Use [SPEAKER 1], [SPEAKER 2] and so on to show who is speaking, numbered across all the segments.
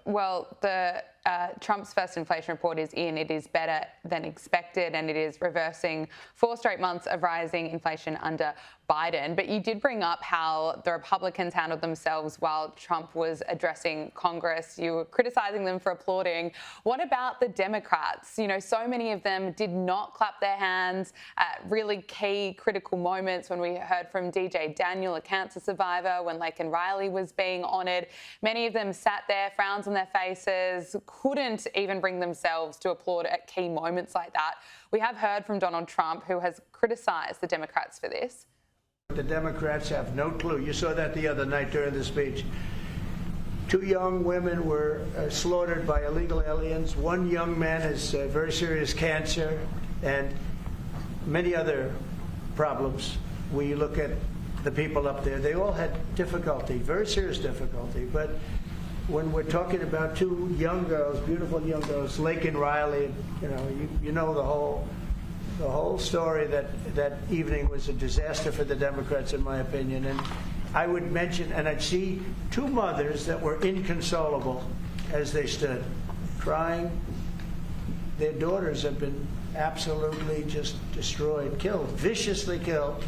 [SPEAKER 1] Well, the Trump's first inflation report is in. It is better than expected, and it is reversing 4 straight months of rising inflation under Biden. But you did bring up how the Republicans handled themselves while Trump was addressing Congress. You were criticizing them for applauding. What about the Democrats? You know, so many of them did not clap their hands at really key critical moments when we heard from DJ Daniel, a cancer survivor, when Laken Riley was being honoured. Many of them sat there, frowns on their faces, couldn't even bring themselves to applaud at key moments like that. We have heard from Donald Trump, who has criticised the Democrats for this.
[SPEAKER 2] The Democrats have no clue. You saw that the other night during the speech. 2 young women were slaughtered by illegal aliens. 1 young man has very serious cancer and many other problems. When you look at the people up there, they all had difficulty, very serious difficulty. But when we're talking about 2 young girls, beautiful young girls, Laken Riley, you know the whole story. That evening was a disaster for the Democrats, in my opinion. And I would mention, and I'd see 2 mothers that were inconsolable as they stood, crying. Their daughters have been absolutely just destroyed, killed, viciously killed.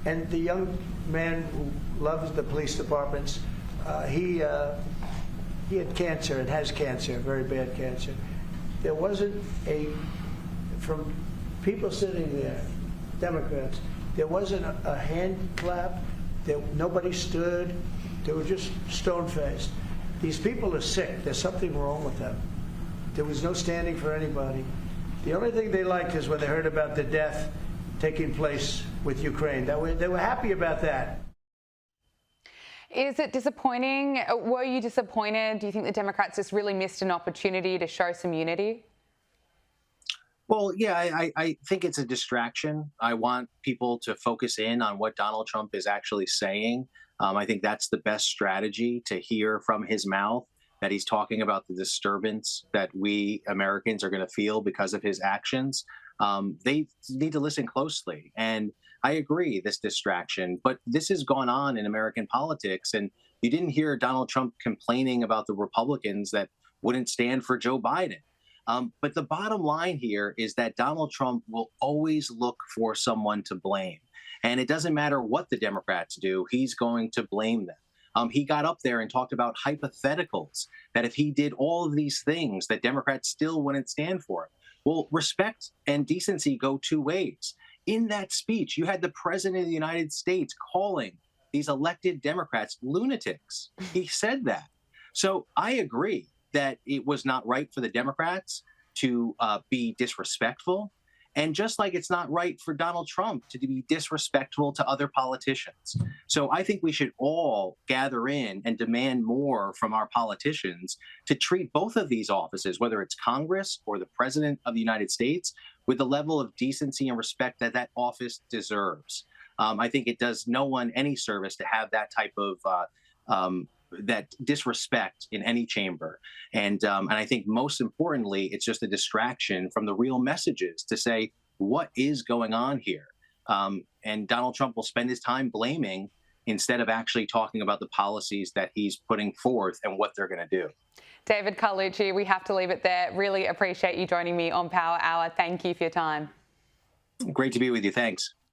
[SPEAKER 2] And the young man who loves the police departments, he had cancer and has cancer, very bad cancer. There wasn't from people sitting there, Democrats, there wasn't a hand clap. Nobody stood. They were just stone-faced. These people are sick. There's something wrong with them. There was no standing for anybody. The only thing they liked is when they heard about the death taking place with Ukraine. They were happy about that.
[SPEAKER 1] Is it disappointing? Were you disappointed? Do you think the Democrats just really missed an opportunity to show some unity?
[SPEAKER 3] Well, yeah, I think it's a distraction. I want people to focus in on what Donald Trump is actually saying. I think that's the best strategy, to hear from his mouth that he's talking about the disturbance that we Americans are going to feel because of his actions. They need to listen closely. And I agree, this distraction, but this has gone on in American politics. And you didn't hear Donald Trump complaining about the Republicans that wouldn't stand for Joe Biden. But the bottom line here is that Donald Trump will always look for someone to blame. And it doesn't matter what the Democrats do, he's going to blame them. He got up there and talked about hypotheticals, that if he did all of these things, that Democrats still wouldn't stand for him. Well, respect and decency go 2 ways. In that speech, you had the president of the United States calling these elected Democrats lunatics. He said that. So I agree that it was not right for the Democrats to be disrespectful. And just like it's not right for Donald Trump to be disrespectful to other politicians. So I think we should all gather in and demand more from our politicians to treat both of these offices, whether it's Congress or the President of the United States, with the level of decency and respect that that office deserves. I think it does no one any service to have that type of that disrespect in any chamber. And I think most importantly, it's just a distraction from the real messages to say, what is going on here? And Donald Trump will spend his time blaming instead of actually talking about the policies that he's putting forth and what they're going to do.
[SPEAKER 1] David Carlucci, we have to leave it there. Really appreciate you joining me on Power Hour. Thank you for your time.
[SPEAKER 3] Great to be with you. Thanks.